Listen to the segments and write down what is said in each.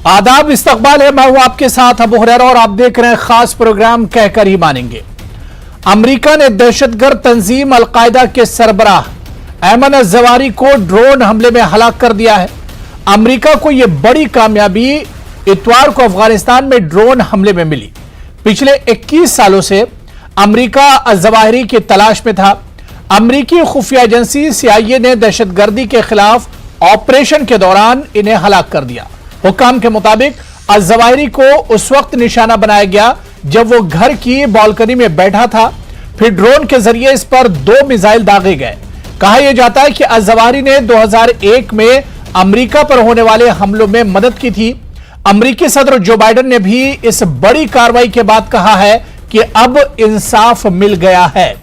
आदाब, इस्तकबाल है। मैं हूं आपके साथ अबू हुरैरा और आप देख रहे हैं खास प्रोग्राम कहकर ही मानेंगे। अमेरिका ने दहशतगर्द तंजीम अलकायदा के सरबराह अयमन अज़वारी को ड्रोन हमले में हलाक कर दिया है। अमेरिका को यह बड़ी कामयाबी इतवार को अफगानिस्तान में ड्रोन हमले में मिली। पिछले 21 सालों से अमेरिका अज़वाहिरी की तलाश में था। अमेरिकी खुफिया एजेंसी CIA ने दहशतगर्दी के खिलाफ ऑपरेशन के दौरान इन्हें हलाक कर दिया। हुकाम के मुताबिक अज़वाहिरी को उस वक्त निशाना बनाया गया जब वो घर की बालकनी में बैठा था। फिर ड्रोन के जरिए इस पर 2 मिसाइल दागे गए। कहा यह जाता है कि अज़वाहिरी ने 2001 में अमेरिका पर होने वाले हमलों में मदद की थी। अमेरिकी सदर जो बाइडेन ने भी इस बड़ी कार्रवाई के बाद कहा है कि अब इंसाफ मिल गया है।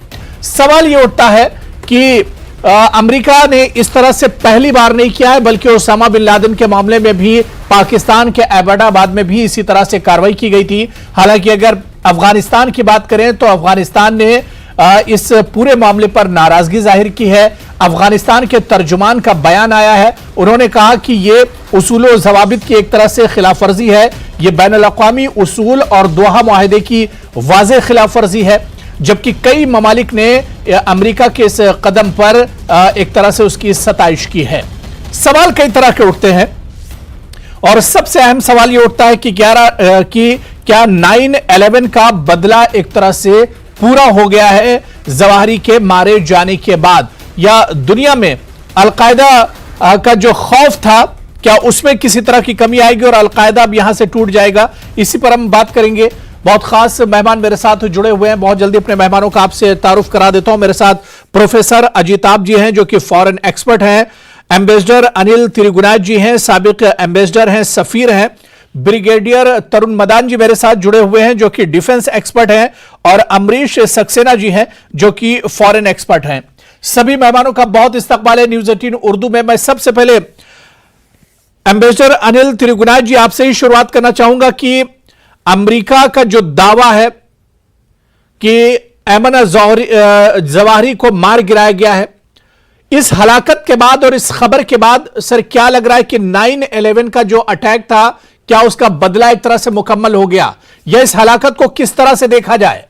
सवाल यह उठता है कि अमेरिका ने इस तरह से पहली बार नहीं किया है, बल्कि ओसामा बिन लादेन के मामले में भी पाकिस्तान के एबटाबाद में भी इसी तरह से कार्रवाई की गई थी। हालांकि अगर अफगानिस्तान की बात करें तो अफगानिस्तान ने इस पूरे मामले पर नाराजगी जाहिर की है। अफगानिस्तान के तर्जुमान का बयान आया है। उन्होंने कहा कि यह उसूल और ज़वाबित की एक तरह से खिलाफ वर्जी है। यह बैनुल अक़वामी उसूल और दोहा मुआहदे की वाज़ेह खिलाफ वर्जी है। जबकि कई ममालिक ने अमेरिका के इस कदम पर एक तरह से उसकी सताइश की है। सवाल कई तरह के उठते हैं और सबसे अहम सवाल यह उठता है कि क्या 9/11 का बदला एक तरह से पूरा हो गया है ज़वाहिरी के मारे जाने के बाद, या दुनिया में अलकायदा का जो खौफ था क्या उसमें किसी तरह की कमी आएगी और अलकायदा अब यहां से टूट जाएगा। इसी पर हम बात करेंगे। बहुत खास मेहमान मेरे साथ जुड़े हुए हैं। बहुत जल्दी अपने मेहमानों का आपसे तारुफ करा देता हूं। मेरे साथ प्रोफेसर अजिताभ जी हैं जो कि फॉरेन एक्सपर्ट हैं। एम्बेसडर अनिल तिरुगुनाथ जी हैं, साबिक एम्बेसडर हैं, सफीर हैं। ब्रिगेडियर तरुण मदान जी मेरे साथ जुड़े हुए हैं जो कि डिफेंस एक्सपर्ट हैं, और अमरीश सक्सेना जी हैं जो कि फॉरेन एक्सपर्ट हैं। सभी मेहमानों का बहुत इस्तकबाल है न्यूज़ 18 उर्दू में। मैं सबसे पहले एम्बेसडर अनिल तिरुगुनाथ जी आपसे ही शुरुआत करना चाहूंगा कि अमेरिका का जो दावा है कि अयमन अज़वाहिरी को मार गिराया गया है, इस हलाकत के बाद और इस खबर के बाद सर क्या लग रहा है कि 9/11 का जो अटैक था क्या उसका बदला एक तरह से मुकम्मल हो गया, या इस हलाकत को किस तरह से देखा जाए?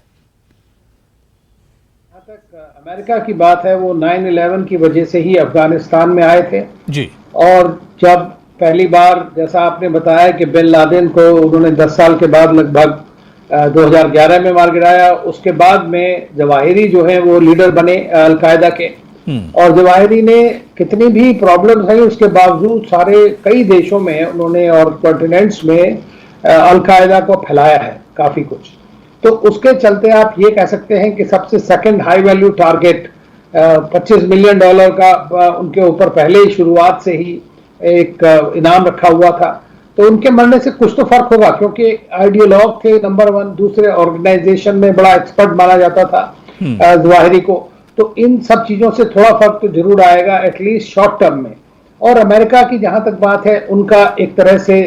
जहां तक अमेरिका की बात है, वो 9/11 की वजह से ही अफगानिस्तान में आए थे जी। और जब पहली बार जैसा आपने बताया कि बिन लादेन को उन्होंने 10 साल के बाद लगभग 2011 में मार गिराया, उसके बाद में ज़वाहिरी जो है वो लीडर बने अलकायदा के। और ज़वाहिरी ने कितनी भी प्रॉब्लम्स हैं उसके बावजूद सारे कई देशों में उन्होंने और कॉन्टिनेंट्स में अलकायदा को फैलाया है काफ़ी कुछ। तो उसके चलते आप ये कह सकते हैं कि सबसे second high value target $25 million का उनके ऊपर पहले ही शुरुआत से ही एक इनाम रखा हुआ था। तो उनके मरने से कुछ तो फर्क होगा, क्योंकि आइडियोलॉग थे नंबर 1, दूसरे ऑर्गेनाइजेशन में बड़ा एक्सपर्ट माना जाता था ज़वाहिरी को। तो इन सब चीज़ों से थोड़ा फर्क तो जरूर आएगा एटलीस्ट शॉर्ट टर्म में। और अमेरिका की जहाँ तक बात है, उनका एक तरह से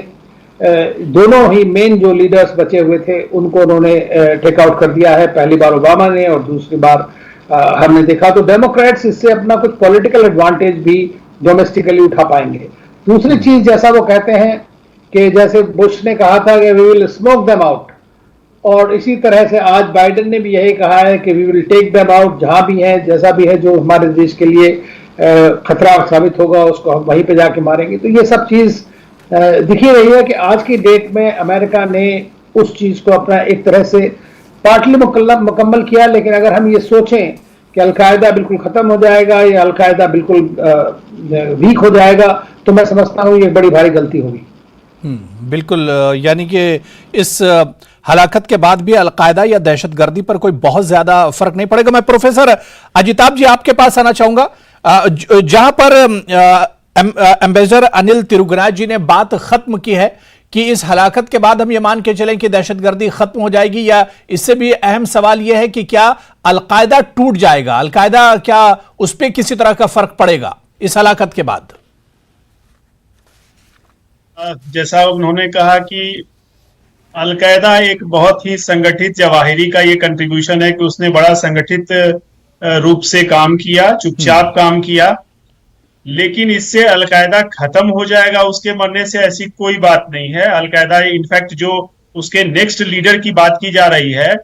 दोनों ही मेन जो लीडर्स बचे हुए थे उनको उन्होंने टेक आउट कर दिया है। पहली बार ओबामा ने और दूसरी बार हमने देखा। तो डेमोक्रेट्स इससे अपना कुछ पॉलिटिकल एडवांटेज भी डोमेस्टिकली उठा पाएंगे। दूसरी चीज, जैसा वो कहते हैं कि जैसे बुश ने कहा था कि we will smoke them out, और इसी तरह से आज बाइडेन ने भी यही कहा है कि we will take them out. जहां भी है, जैसा भी है, जो हमारे देश के लिए खतरा साबित होगा उसको हम वहीं पे जाके मारेंगे। तो ये सब चीज दिख ही रही है कि आज की डेट में अमेरिका ने उस चीज को अपना एक तरह से पार्टली मुकम्मल किया। लेकिन अगर हम ये सोचें कि अलकायदा बिल्कुल खत्म हो जाएगा या अलकायदा बिल्कुल वीक हो जाएगा, तो मैं समझता हूं ये बड़ी भारी गलती होगी। बिल्कुल, यानी कि इस हलाकत के बाद भी अलकायदा या दहशतगर्दी पर कोई बहुत ज्यादा फर्क नहीं पड़ेगा। मैं प्रोफेसर अजिताभ जी आपके पास आना चाहूंगा, जहां पर एम्बेसडर अनिल तिरुगुनाथ जी ने बात खत्म की है कि इस हलाकत के बाद हम ये मान के चलें कि दहशतगर्दी खत्म हो जाएगी, या इससे भी अहम सवाल यह है कि क्या अलकायदा टूट जाएगा? अलकायदा क्या उस पर किसी तरह का फर्क पड़ेगा इस हलाकत के बाद? जैसा उन्होंने कहा कि अलकायदा एक बहुत ही संगठित, ज़वाहिरी का ये कंट्रीब्यूशन है कि उसने बड़ा संगठित रूप से काम किया, चुपचाप काम किया। लेकिन इससे अलकायदा खत्म हो जाएगा उसके मरने से, ऐसी कोई बात नहीं है। अलकायदा इनफैक्ट जो उसके नेक्स्ट लीडर की बात की जा रही है,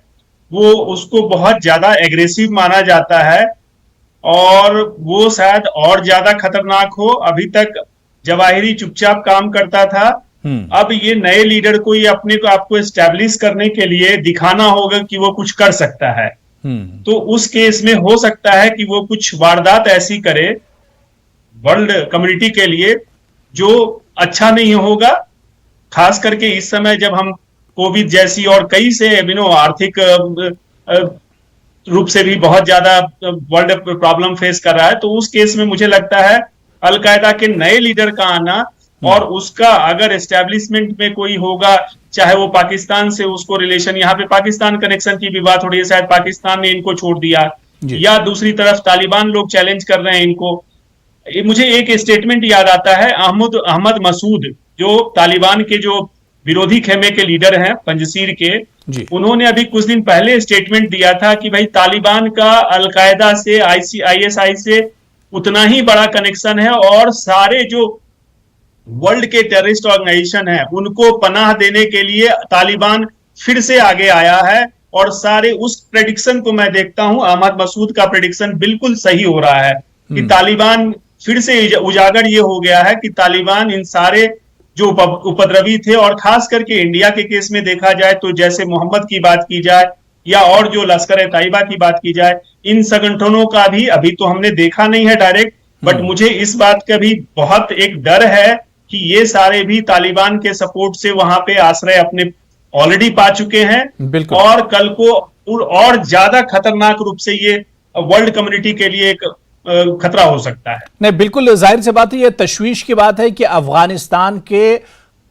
वो उसको बहुत ज्यादा एग्रेसिव माना जाता है और वो शायद और ज्यादा खतरनाक हो। अभी तक जवाहिरी चुपचाप काम करता था, अब ये नए लीडर को ये अपने को आपको एस्टैब्लिश करने के लिए दिखाना होगा कि वो कुछ कर सकता है। तो उस केस में हो सकता है कि वो कुछ वारदात ऐसी करे वर्ल्ड कम्युनिटी के लिए जो अच्छा नहीं होगा, खास करके इस समय जब हम कोविड जैसी और कई से आर्थिक रूप से भी बहुत ज्यादा वर्ल्ड प्रॉब्लम फेस कर रहा है। तो उस केस में मुझे लगता है अलकायदा के नए लीडर का आना और उसका अगर एस्टेब्लिशमेंट में कोई होगा, चाहे वो पाकिस्तान से उसको रिलेशन, यहाँ पे पाकिस्तान कनेक्शन की भी बात हो रही है, शायद पाकिस्तान ने इनको छोड़ दिया, या दूसरी तरफ तालिबान लोग चैलेंज कर रहे हैं इनको। मुझे एक स्टेटमेंट याद आता है, अहमद मसूद जो तालिबान के जो विरोधी खेमे के लीडर हैं पंजशीर के, उन्होंने अभी कुछ दिन पहले स्टेटमेंट दिया था कि भाई तालिबान का अलकायदा से, ISI से उतना ही बड़ा कनेक्शन है और सारे जो वर्ल्ड के टेररिस्ट ऑर्गेनाइजेशन है उनको पनाह देने के लिए तालिबान फिर से आगे आया है। और सारे उस प्रेडिक्शन को मैं देखता हूं, अहमद मसूद का प्रेडिक्शन बिल्कुल सही हो रहा है कि तालिबान फिर से उजागर ये हो गया है कि तालिबान इन सारे जो उपद्रवी थे, और खास करके इंडिया के केस में देखा जाए तो जैसे मोहम्मद की बात की जाए या और जो लश्कर ए तैयबा की बात की जाए, इन संगठनों का भी अभी तो हमने देखा नहीं है डायरेक्ट, बट मुझे इस बात का भी बहुत एक डर है कि ये सारे भी तालिबान के सपोर्ट से वहां पे आश्रय अपने ऑलरेडी पा चुके हैं और कल को और ज्यादा खतरनाक रूप से ये वर्ल्ड कम्युनिटी के लिए एक खतरा हो सकता है। नहीं, बिल्कुल जाहिर सी बात है, यह तशवीश की बात है कि अफगानिस्तान के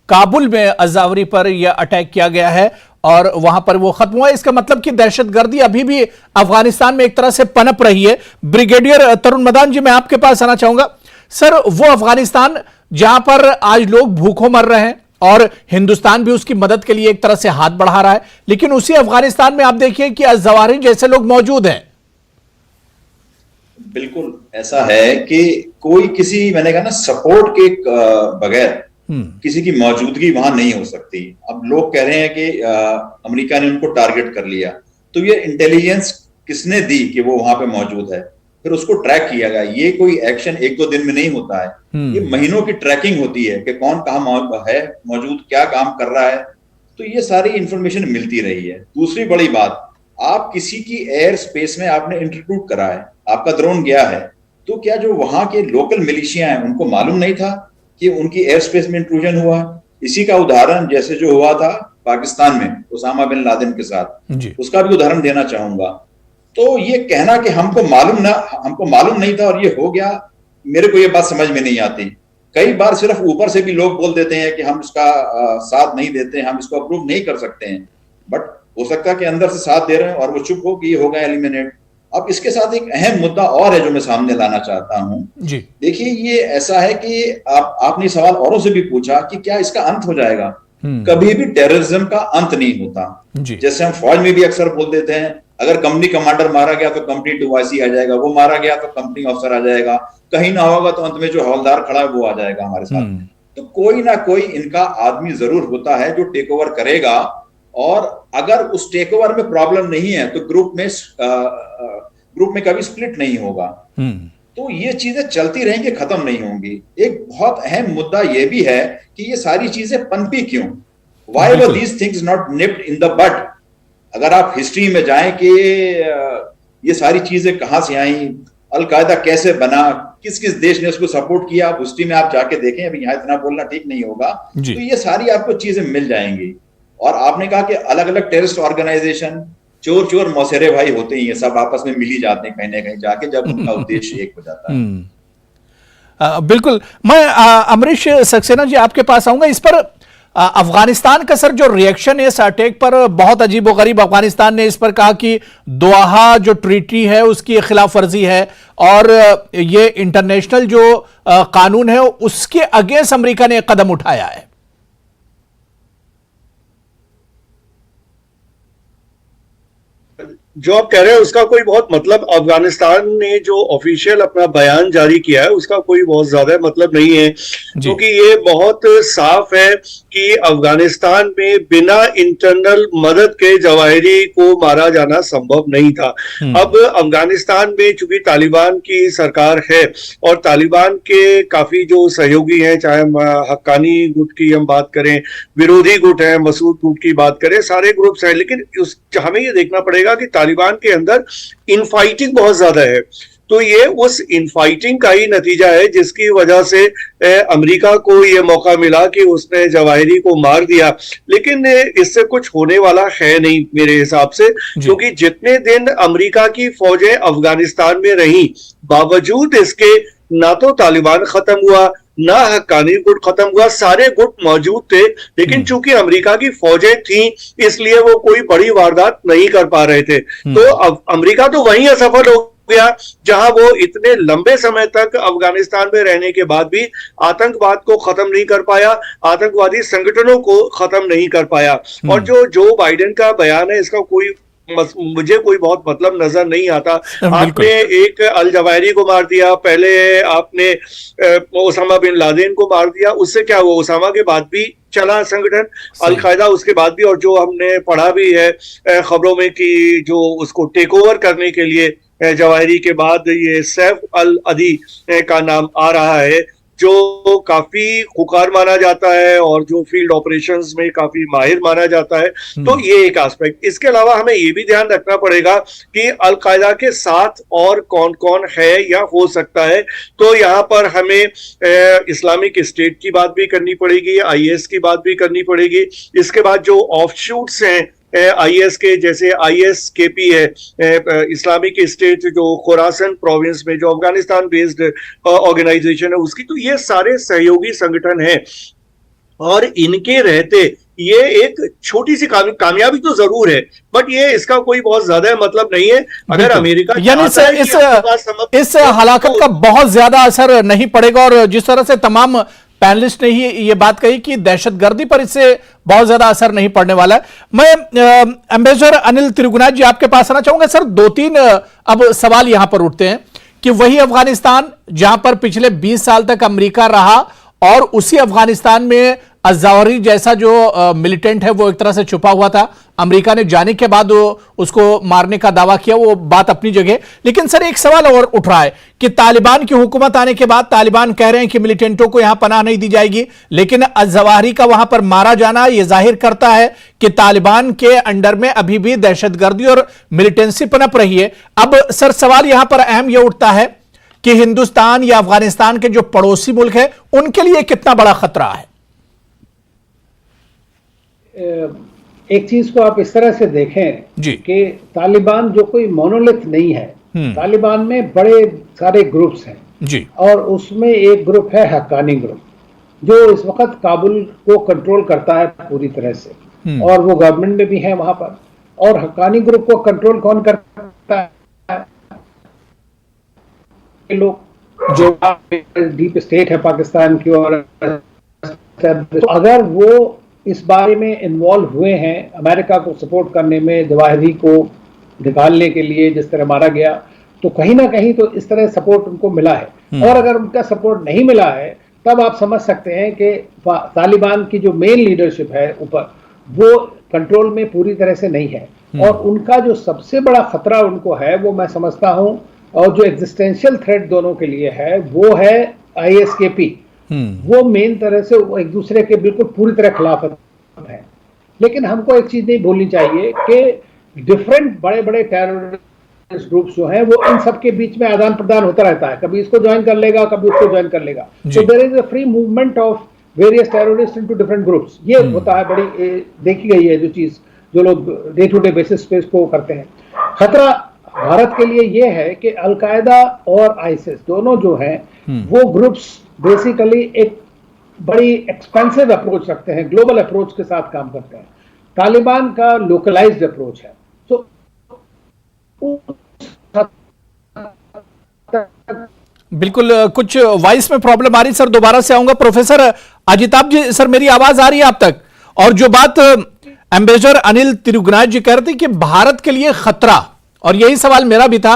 काबुल में अज़ावरी पर यह अटैक किया गया है और वहां पर वो खत्म हुआ। इसका मतलब कि दहशतगर्दी अभी भी अफगानिस्तान में एक तरह से पनप रही है। ब्रिगेडियर तरुण मदान जी, मैं आपके पास आना चाहूंगा। सर, वो अफगानिस्तान जहां पर आज लोग भूखों मर रहे हैं और हिंदुस्तान भी उसकी मदद के लिए एक तरह से हाथ बढ़ा रहा है, लेकिन उसी अफगानिस्तान में आप देखिए कि अज़वारी जैसे लोग मौजूद हैं। बिल्कुल ऐसा है कि कोई किसी, मैंने कहा ना, सपोर्ट के बगैर किसी की मौजूदगी वहां नहीं हो सकती। अब लोग कह रहे हैं कि अमेरिका ने उनको टारगेट कर लिया, तो ये इंटेलिजेंस किसने दी कि वो वहां पे मौजूद है, फिर उसको ट्रैक किया गया। ये कोई एक्शन एक दो दिन में नहीं होता है, ये महीनों की ट्रैकिंग होती है कि कौन कहाँ है मौजूद, क्या काम कर रहा है। तो ये सारी इंफॉर्मेशन मिलती रही है। दूसरी बड़ी बात, आप किसी की एयर स्पेस में आपने इंट्रूड करा है, आपका ड्रोन गया है, तो क्या जो वहां के लोकल मिलिशिया हैं उनको मालूम नहीं था कि उनकी एयर स्पेस में इंट्रूजन हुआ? इसी का उदाहरण जैसे जो हुआ था पाकिस्तान में उसामा बिन लादेन के साथ, उसका भी उदाहरण देना चाहूंगा। तो ये कहना कि हमको मालूम नहीं था और ये हो गया, मेरे को ये बात समझ में नहीं आती। कई बार सिर्फ ऊपर से भी लोग बोल देते हैं कि हम इसका साथ नहीं देते, हम इसको अप्रूव नहीं कर सकते हैं, बट हो सकता है कि अंदर से साथ दे रहे हैं और वो चुप हो कि ये हो गया एलिमिनेट। अब इसके साथ एक अहम मुद्दा और है जो मैं सामने लाना चाहता हूं। देखिए, ये ऐसा है कि आपने सवाल औरों से भी पूछा कि क्या इसका अंत हो जाएगा। कभी भी टेररिज्म का अंत नहीं होता। जैसे हम फौज में भी अक्सर बोल देते हैं, अगर कंपनी कमांडर मारा गया तो कंपनी 2IC आ जाएगा, वो मारा गया तो कंपनी ऑफिसर आ जाएगा, कहीं ना होगा तो अंत में जो हवलदार खड़ा है वो आ जाएगा हमारे साथ। तो कोई ना कोई इनका आदमी जरूर होता है जो टेक ओवर करेगा, और अगर उस टेक ओवर में प्रॉब्लम नहीं है तो ग्रुप में कभी स्प्लिट नहीं होगा। तो ये चीजें चलती रहेंगी, खत्म नहीं होंगी। एक बहुत अहम मुद्दा यह भी है कि ये सारी चीजें पनपी क्यों? Why were these things not nipped in the bud? अगर आप हिस्ट्री में जाएं कि ये सारी चीजें कहां से आई, अलकायदा कैसे बना, किस किस देश ने उसको सपोर्ट किया, आप हिस्ट्री में आप जाके देखें। अभी यहाँ इतना बोलना ठीक नहीं होगा। तो ये सारी आपको चीजें मिल जाएंगी। और आपने कहा कि अलग अलग टेररिस्ट ऑर्गेनाइजेशन, चोर मौसेरे भाई होते ही, ये सब आपस में मिल ही जाते हैं कहीं ना कहीं जाके, जब उनका उद्देश्य एक हो जाता है। बिल्कुल। मैं अमरीश सक्सेना जी आपके पास आऊंगा। इस पर अफगानिस्तान का सर जो रिएक्शन है इस अटैक पर, बहुत अजीबोगरीब। अफगानिस्तान ने इस पर कहा कि दोहा जो ट्रीटी है उसकी खिलाफ वर्जी है और ये इंटरनेशनल जो कानून है उसके अगेंस्ट अमेरिका ने कदम उठाया है। जो आप कह रहे हैं उसका कोई बहुत मतलब, अफगानिस्तान ने जो ऑफिशियल अपना बयान जारी किया है उसका कोई बहुत ज्यादा मतलब नहीं है, क्योंकि ये बहुत साफ है कि अफगानिस्तान में बिना इंटरनल मदद के जवाहिरी को मारा जाना संभव नहीं था। अब अफगानिस्तान में चूंकि तालिबान की सरकार है और तालिबान के काफी जो सहयोगी हैं, चाहे हक्कानी गुट की हम बात करें, विरोधी गुट है, मसूद गुट की बात करें, सारे ग्रुप्स हैं, लेकिन हमें ये देखना पड़ेगा कि तालिबान के अंदर इनफाइटिंग बहुत ज्यादा है। तो ये उस इनफाइटिंग का ही नतीजा है जिसकी वजह से अमेरिका को ये मौका मिला कि उसने जवाहिरी को मार दिया। लेकिन इससे कुछ होने वाला है नहीं मेरे हिसाब से, क्योंकि जितने दिन अमेरिका की फौजें अफगानिस्तान में रही, बावजूद इसके ना तो तालिबान खत्म हुआ, ना हक्कानी गुट खत्म हुआ, सारे गुट मौजूद थे, लेकिन चूंकि अमेरिका की फौजें थी इसलिए वो कोई बड़ी वारदात नहीं कर पा रहे थे। तो अब अमेरिका तो वहीं असफल हो गया जहां वो इतने लंबे समय तक अफगानिस्तान में रहने के बाद भी आतंकवाद को खत्म नहीं कर पाया, आतंकवादी संगठनों को खत्म नहीं कर पाया। और जो बाइडेन का बयान है इसका मुझे कोई बहुत मतलब नजर नहीं आता। आपने एक अल जवाहिरी को मार दिया, पहले आपने ओसामा बिन लादेन को मार दिया, उससे क्या हुआ? ओसामा के बाद भी चला संगठन, अल-कायदा उसके बाद भी, और जो हमने पढ़ा भी है खबरों में कि जो उसको टेक ओवर करने के लिए जवाहिरी के बाद ये सैफ अल अदी का नाम आ रहा है, जो काफी खुकार माना जाता है और जो फील्ड ऑपरेशंस में काफी माहिर माना जाता है। तो ये एक एस्पेक्ट। इसके अलावा हमें ये भी ध्यान रखना पड़ेगा कि अल-कायदा के साथ और कौन कौन है या हो सकता है। तो यहाँ पर हमें इस्लामिक स्टेट की बात भी करनी पड़ेगी, आईएस की बात भी करनी पड़ेगी। इसके बाद जो ऑफशूट्स हैं आईएस के, जैसे आईएसकेपी है, इस्लामिक स्टेट जो खुरासन प्रोविंस में जो अफगानिस्तान बेस्ड ऑर्गेनाइजेशन है उसकी, तो ये सारे सहयोगी संगठन हैं और इनके रहते ये एक छोटी सी कामयाबी तो जरूर है, बट ये इसका कोई बहुत ज्यादा मतलब नहीं है। अगर अमेरिका यानी इस हलाकत का बहुत ज्यादा असर नहीं पड़ेगा, और जिस तरह से तमाम पैनलिस्ट ने ही ये बात कही कि दहशतगर्दी पर इससे बहुत ज्यादा असर नहीं पड़ने वाला है। मैं एम्बेसडर अनिल तिरुगनाथ जी आपके पास आना चाहूंगा। सर, 2-3 अब सवाल यहां पर उठते हैं कि वही अफगानिस्तान जहां पर पिछले 20 साल तक अमेरिका रहा, और उसी अफगानिस्तान में अज़वाहिरी जैसा जो मिलिटेंट है वो एक तरह से छुपा हुआ था, अमेरिका ने जाने के बाद उसको मारने का दावा किया, वो बात अपनी जगह। लेकिन सर, एक सवाल और उठ रहा है कि तालिबान की हुकूमत आने के बाद तालिबान कह रहे हैं कि मिलिटेंटों को यहां पनाह नहीं दी जाएगी, लेकिन अज़वाहिरी का वहां पर मारा जाना यह जाहिर करता है कि तालिबान के अंडर में अभी भी दहशतगर्दी और मिलिटेंसी पनप रही है। अब सर, सवाल यहां पर अहम यह उठता है कि हिंदुस्तान या अफगानिस्तान के जो पड़ोसी मुल्क है उनके लिए कितना बड़ा खतरा है? एक चीज को आप इस तरह से देखें कि तालिबान जो कोई मोनोलिथ नहीं है, तालिबान में बड़े सारे ग्रुप्स हैं जी, और उसमें एक ग्रुप है हक्कानी ग्रुप, जो इस वक्त काबुल को कंट्रोल करता है पूरी तरह से, और वो गवर्नमेंट में भी है वहां पर। और हक्कानी ग्रुप को कंट्रोल कौन करता है? लोग जो डीप स्टेट है पाकिस्तान की, और तो अगर वो इस बारे में इन्वॉल्व हुए हैं अमेरिका को सपोर्ट करने में, जवाहिरी को निकालने के लिए जिस तरह मारा गया, तो कहीं ना कहीं तो इस तरह सपोर्ट उनको मिला है। और अगर उनका सपोर्ट नहीं मिला है तब आप समझ सकते हैं कि तालिबान की जो मेन लीडरशिप है ऊपर, वो कंट्रोल में पूरी तरह से नहीं है। और उनका जो सबसे बड़ा खतरा उनको है, वो मैं समझता हूं, और जो एग्जिस्टेंशियल थ्रेट दोनों के लिए है, वो है आईएसकेपी। वो मेन तरह से एक दूसरे के बिल्कुल पूरी तरह खिलाफ है। लेकिन हमको एक चीज नहीं भूलनी चाहिए कि डिफरेंट बड़े बड़े टेररिस्ट ग्रुप्स जो हैं वो इन सब के बीच में आदान प्रदान होता रहता है, कभी इसको ज्वाइन कर लेगा, कभी उसको ज्वाइन कर लेगा। तो there is a free movement of various terrorist into different groups. ये होता है, बड़ी देखी गई है जो चीज, जो लोग डे टू डे बेसिस पे इसको करते हैं। खतरा भारत के लिए ये है कि अल-कायदा और आईसिस दोनों जो हैं वो ग्रुप्स बेसिकली एक बड़ी एक्सपेंसिव अप्रोच रखते हैं, ग्लोबल अप्रोच के साथ काम करते हैं। तालिबान का लोकलाइज्ड अप्रोच है। तो बिल्कुल, कुछ वॉइस में प्रॉब्लम आ रही सर, दोबारा से आऊंगा। प्रोफेसर अजिताभ जी, सर मेरी आवाज आ रही है आप तक? और जो बात एम्बेसडर अनिल तिरुगनाथ जी कह रहे थे कि भारत के लिए खतरा और यही सवाल मेरा भी था,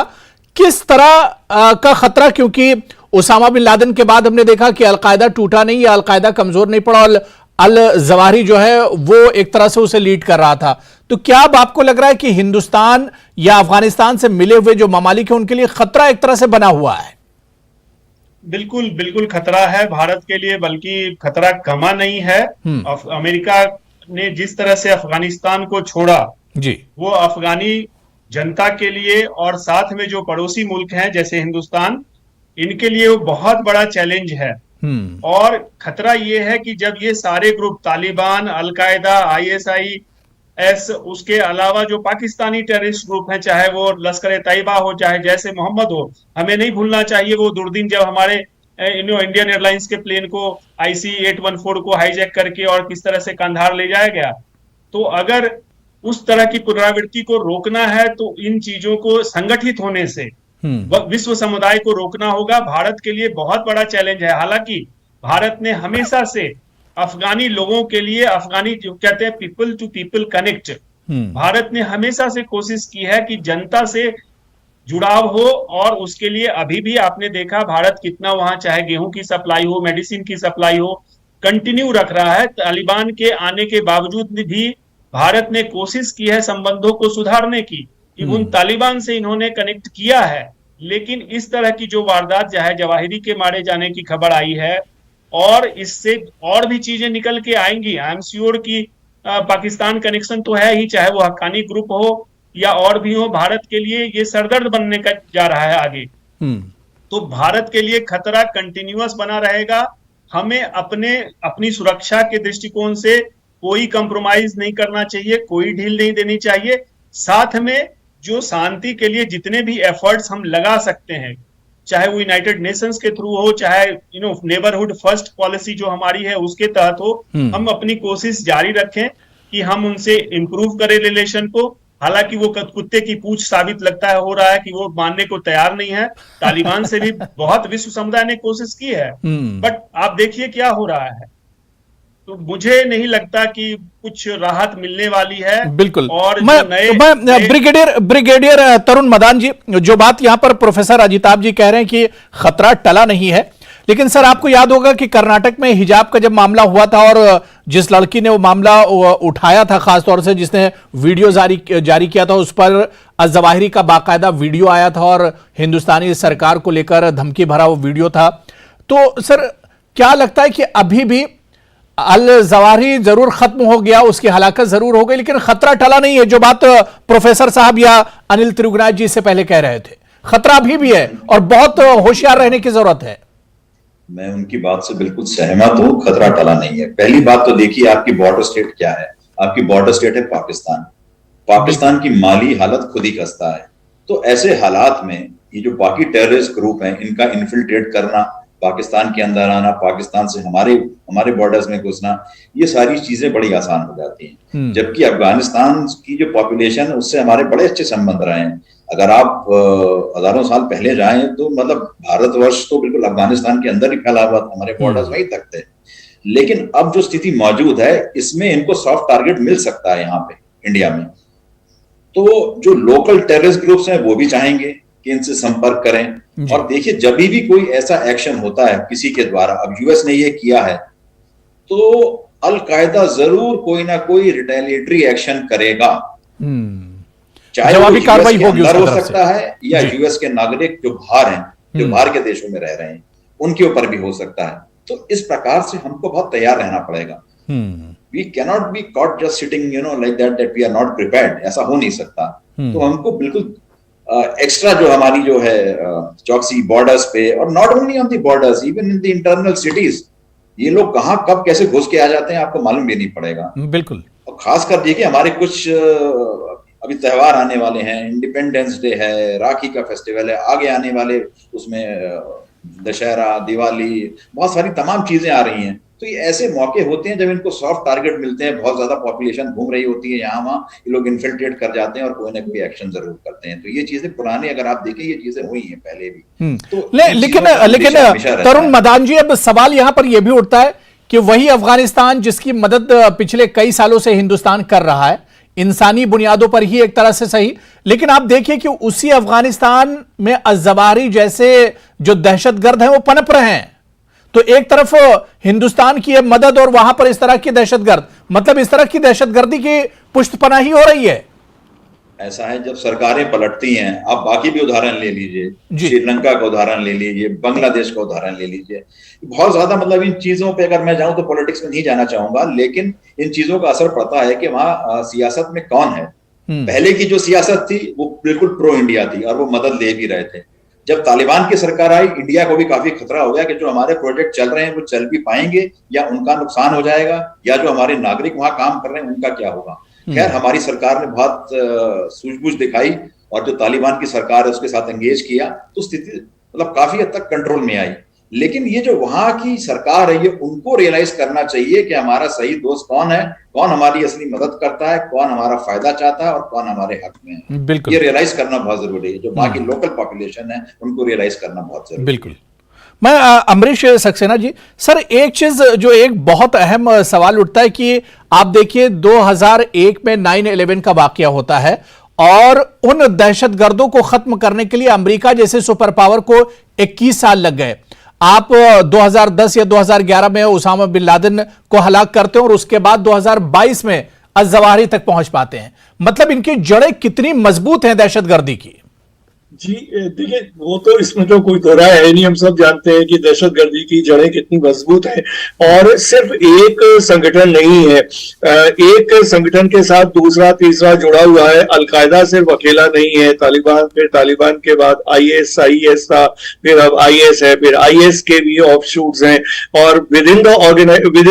किस तरह का खतरा, क्योंकि उसामा बिन लादेन के बाद हमने देखा कि अलकायदा टूटा नहीं या अलकायदा कमजोर नहीं पड़ा और अल जवाहिरी जो है वो एक तरह से उसे लीड कर रहा था। तो क्या अब आपको लग रहा है कि हिंदुस्तान या अफगानिस्तान से मिले हुए जो ममालिक हैं उनके लिए खतरा एक तरह से बना हुआ है? बिल्कुल बिल्कुल खतरा है भारत के लिए, बल्कि खतरा कमा नहीं है। अमेरिका ने जिस तरह से अफगानिस्तान को छोड़ा जी, वो अफगानी जनता के लिए और साथ में जो पड़ोसी मुल्क हैं जैसे हिंदुस्तान, इनके लिए वो बहुत बड़ा चैलेंज है। और खतरा ये है कि जब ये सारे ग्रुप तालिबान, अलकायदा, ISIS, उसके अलावा जो पाकिस्तानी टेररिस्ट ग्रुप हैं, चाहे वो लश्कर तैयबा हो चाहे जैसे मोहम्मद हो, हमें नहीं भूलना चाहिए वो दुर्दिन जब हमारे इंडियन एयरलाइंस के प्लेन को IC-814 को हाईजैक करके और किस तरह से कंधार ले जाया गया। तो अगर उस तरह की पुनरावृत्ति को रोकना है तो इन चीजों को संगठित होने से विश्व समुदाय को रोकना होगा। भारत के लिए बहुत बड़ा चैलेंज है। हालांकि भारत ने हमेशा से अफगानी लोगों के लिए, अफगानी जो कहते हैं people to people connect, Bharat ने हमेशा से कोशिश की है कि जनता से जुड़ाव हो। और उसके लिए अभी भी आपने देखा भारत कितना वहां चाहे गेहूं की सप्लाई हो, मेडिसिन की सप्लाई हो, कंटिन्यू रख रहा है। तालिबान के आने के बावजूद भी भारत ने कोशिश की है संबंधों को सुधारने की। उन तालिबान से इन्होंने कनेक्ट किया है। लेकिन इस तरह की जो वारदात चाहे जवाहिरी के मारे जाने की खबर आई है और इससे और भी चीजें निकल के आएंगी। आई एम श्योर कि पाकिस्तान कनेक्शन तो है ही, चाहे वो हक्कानी ग्रुप हो या और भी हो, भारत के लिए ये सरदर्द बनने का जा रहा है आगे। तो भारत के लिए खतरा कंटिन्यूअस बना रहेगा। हमें अपनी सुरक्षा के दृष्टिकोण से कोई कंप्रोमाइज नहीं करना चाहिए, कोई ढील नहीं देनी चाहिए। साथ में जो शांति के लिए जितने भी एफर्ट्स हम लगा सकते हैं, चाहे वो यूनाइटेड नेशंस के थ्रू हो, चाहे नेबरहुड फर्स्ट पॉलिसी जो हमारी है उसके तहत हो, हम अपनी कोशिश जारी रखें कि हम उनसे इंप्रूव करें रिलेशन को। हालांकि वो कुत्ते की पूंछ साबित लगता है हो रहा है कि वो मानने को तैयार नहीं है। तालिबान से भी बहुत विश्व समुदाय ने कोशिश की है, बट आप देखिए क्या हो रहा है। तो मुझे नहीं लगता कि कुछ राहत मिलने वाली है। बिल्कुल। और ब्रिगेडियर तरुण मदान जी, जो बात यहां पर प्रोफेसर अजिताभ जी कह रहे हैं कि खतरा टला नहीं है, लेकिन सर आपको याद होगा कि कर्नाटक में हिजाब का जब मामला हुआ था और जिस लड़की ने वो मामला उठाया था, खासतौर से जिसने वीडियो जारी किया था, उस पर अल-जवाहिरी का बाकायदा वीडियो आया था और हिंदुस्तानी सरकार को लेकर धमकी भरा वो वीडियो था। तो सर क्या लगता है कि अभी भी अल-जवाहिरी जरूर खत्म हो गया, उसकी हलाकत जरूर हो गई, लेकिन खतरा टला नहीं है? जो बात प्रोफेसर साहब या अनिल त्रिगुनाथ जी से पहले कह रहे थे, खतरा अभी भी है और बहुत होशियार रहने की जरूरत है। मैं उनकी बात से बिल्कुल सहमत हूं, खतरा टला नहीं है। पहली बात तो देखिए आपकी बॉर्डर स्टेट क्या है। आपकी बॉर्डर स्टेट है पाकिस्तान। पाकिस्तान की माली हालत खुद ही खस्ता है। तो ऐसे हालात में ये जो बाकी टेररिस्ट ग्रुप हैं, इनका इन्फिल्ट्रेट करना, पाकिस्तान के अंदर आना, पाकिस्तान से हमारे बॉर्डर्स में घुसना, ये सारी चीजें बड़ी आसान हो जाती हैं। जबकि अफगानिस्तान की जो पॉपुलेशन है उससे हमारे बड़े अच्छे संबंध रहे हैं। अगर आप हजारों साल पहले जाएं तो मतलब भारतवर्ष तो बिल्कुल अफगानिस्तान के अंदर ही फैला हुआ था, हमारे बॉर्डर्स वहीं तक थे। लेकिन अब जो स्थिति मौजूद है इसमें इनको सॉफ्ट टारगेट मिल सकता है यहाँ पे इंडिया में। तो जो लोकल टेररिस्ट ग्रुप्स हैं वो भी चाहेंगे कि इनसे संपर्क करें। और देखिए जब भी कोई ऐसा एक्शन होता है किसी के द्वारा, अब यूएस ने ये किया है, तो अल-कायदा जरूर कोई ना कोई रिटेलिएटरी एक्शन करेगा, चाहे वो कार्रवाई होगी हो सकता है या यूएस के नागरिक जो बाहर हैं, जो बाहर के देशों में रह रहे हैं, उनके ऊपर भी हो सकता है। तो इस प्रकार से हमको बहुत तैयार रहना पड़ेगा। We cannot be caught just sitting, like that we are not prepared. ऐसा हो नहीं सकता। तो हमको बिल्कुल एक्स्ट्रा जो हमारी जो है चौकसी बॉर्डर्स पे, और not only on the borders, even in the internal cities, ये लोग कहां कब कैसे घुस के आ जाते हैं आपको मालूम भी नहीं पड़ेगा। बिल्कुल। और खासकर देखिए हमारे कुछ अभी त्योहार आने वाले हैं, इंडिपेंडेंस डे है, राखी का फेस्टिवल है, आगे आने वाले उसमें दशहरा, दिवाली, बहुत सारी तमाम चीजें आ रही हैं। तो ये ऐसे मौके होते हैं जब इनको सॉफ्ट टारगेट मिलते हैं, बहुत ज्यादा पॉपुलेशन घूम रही होती है यहाँ वहाँ, ये लोग इन्फिल्ट्रेट कर जाते हैं और कोई ना कोई एक्शन जरूर करते हैं। तो ये चीजें पुराने अगर आप देखें ये चीजें हुई हैं पहले भी। तो लेकिन तरुण मदान जी, अब सवाल यहाँ पर यह भी उठता है कि वही अफगानिस्तान जिसकी मदद पिछले कई सालों से हिंदुस्तान कर रहा है, इंसानी बुनियादों पर ही एक तरह से सही, लेकिन आप देखिए कि उसी अफगानिस्तान में अज़वारी जैसे जो दहशतगर्द हैं वो पनप रहे हैं। तो एक तरफ हिंदुस्तान की ये मदद और वहां पर इस तरह की दहशतगर्द, मतलब इस तरह की दहशतगर्दी की पुष्टपनाही हो रही है। ऐसा है, जब सरकारें पलटती हैं, आप बाकी भी उदाहरण ले लीजिए, श्रीलंका का उदाहरण ले लीजिए, बांग्लादेश का उदाहरण ले लीजिए, बहुत ज्यादा मतलब इन चीजों पे अगर मैं जाऊं तो पॉलिटिक्स में नहीं जाना चाहूंगा, लेकिन इन चीजों का असर पड़ता है कि वहां सियासत में कौन है। पहले की जो सियासत थी वो बिल्कुल प्रो इंडिया थी और वो मदद ले भी रहे थे। जब तालिबान की सरकार आई, इंडिया को भी काफी खतरा हो गया कि जो हमारे प्रोजेक्ट चल रहे हैं वो चल भी पाएंगे या उनका नुकसान हो जाएगा, या जो हमारे नागरिक वहां काम कर रहे हैं उनका क्या होगा। खैर, हमारी सरकार ने बहुत सूझबूझ दिखाई और जो तालिबान की सरकार है उसके साथ एंगेज किया, तो स्थिति मतलब काफी हद तक कंट्रोल में आई। लेकिन ये जो वहां की सरकार है, ये उनको रियलाइज करना चाहिए कि हमारा सही दोस्त कौन है, कौन हमारी असली मदद करता है, कौन हमारा फायदा चाहता है और कौन हमारे हक में है। बिल्कुल, ये रियलाइज करना बहुत जरूरी है। जो बाकी लोकल पॉपुलेशन है उनको रियलाइज करना बहुत जरूरी है। बिल्कुल। मैं अमरीश सक्सेना जी, सर एक चीज जो एक बहुत अहम सवाल उठता है कि आप देखिए 2001 में 9/11 का वाकया होता है और उन दहशतगर्दों को खत्म करने के लिए अमेरिका जैसे सुपर पावर को 21 साल लग गए। आप 2010 या 2011 में उसामा बिन लादेन को हलाक करते हैं और उसके बाद 2022 में अज़वारी तक पहुंच पाते हैं। मतलब इनकी जड़ें कितनी मजबूत हैं दहशतगर्दी की। जी देखिए, वो तो इसमें तो कोई दो राय है नहीं, हम सब जानते हैं कि दहशतगर्दी की जड़ें कितनी मजबूत है। और सिर्फ एक संगठन नहीं है, एक संगठन के साथ दूसरा तीसरा जुड़ा हुआ है। अलकायदा सिर्फ अकेला नहीं है, तालिबान, फिर तालिबान के बाद ISIS था, फिर अब IS है, फिर IS के भी ऑफशूट्स हैं और विद इन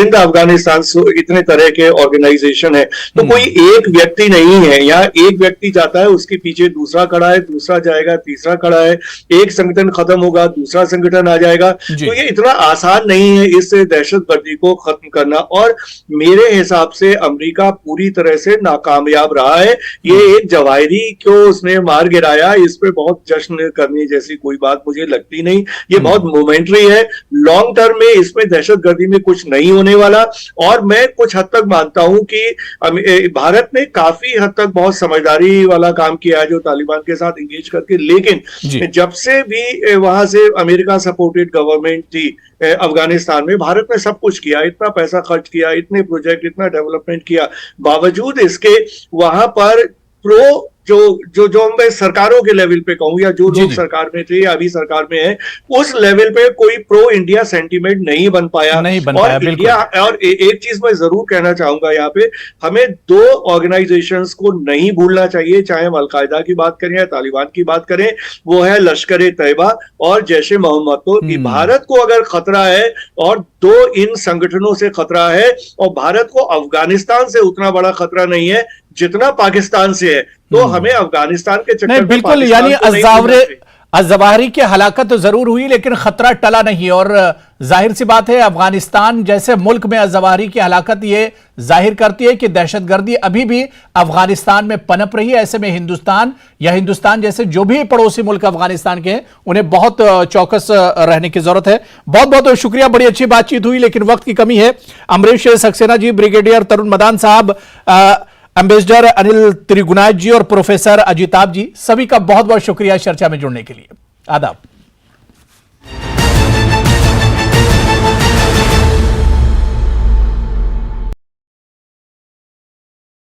द अफगानिस्तान इतने तरह के ऑर्गेनाइजेशन है। तो कोई एक व्यक्ति नहीं है, यहाँ एक व्यक्ति जाता है उसके पीछे दूसरा खड़ा है, दूसरा जाएगा तीसरा खड़ा है, एक संगठन खत्म होगा दूसरा संगठन आ जाएगा। तो ये इतना आसान नहीं है इस दहशतगर्दी को खत्म करना। और मेरे हिसाब से अमेरिका पूरी तरह से नाकामयाब रहा है। ये एक जवाहिरी को उसने मार गिराया, इस पे बहुत जश्न करने जैसी कोई बात मुझे लगती नहीं। ये बहुत मोमेंटरी है, लॉन्ग टर्म में इसमें दहशतगर्दी में कुछ नहीं होने वाला। और मैं कुछ हद तक मानता हूं कि भारत ने काफी हद तक बहुत समझदारी वाला काम किया है जो तालिबान के साथ इंगेज करके। लेकिन जब से भी वहां से अमेरिका सपोर्टेड गवर्नमेंट थी अफगानिस्तान में, भारत ने सब कुछ किया, इतना पैसा खर्च किया, इतने प्रोजेक्ट, इतना डेवलपमेंट किया, बावजूद इसके वहां पर प्रो जो मैं सरकारों के लेवल पे कहूं या जो लोग सरकार में थे या अभी सरकार में है, उस लेवल पे कोई प्रो इंडिया सेंटीमेंट नहीं बन पाया। और इंडिया, और एक चीज मैं जरूर कहना चाहूंगा यहाँ पे, हमें दो ऑर्गेनाइजेशंस को नहीं भूलना चाहिए, चाहे हम अलकायदा की बात करें या तालिबान की बात करें, वो है लश्कर ए तैयबा और जैश ए मोहम्मद। तो भारत को अगर खतरा है और दो इन संगठनों से खतरा है, और भारत को अफगानिस्तान से उतना बड़ा खतरा नहीं है जितना पाकिस्तान से है, तो हमें अफगानिस्तान के चक्कर में बिल्कुल, यानी अज़वारी की हलाकत तो जरूर हुई लेकिन खतरा टला नहीं। और जाहिर सी बात है, अफगानिस्तान जैसे मुल्क में अज़वारी की हलाकत ये जाहिर करती है कि दहशतगर्दी अभी भी अफगानिस्तान में पनप रही है। ऐसे में हिंदुस्तान या हिंदुस्तान जैसे जो भी पड़ोसी मुल्क अफगानिस्तान के हैं, उन्हें बहुत चौकस रहने की जरूरत है। बहुत बहुत शुक्रिया, बड़ी अच्छी बातचीत हुई लेकिन वक्त की कमी है। अमरीश सक्सेना जी, ब्रिगेडियर तरुण मदान साहब, एम्बेसडर अनिल त्रिगुनाथ जी और प्रोफेसर अजिताभ जी, सभी का बहुत बहुत शुक्रिया चर्चा में जुड़ने के लिए। आदाब।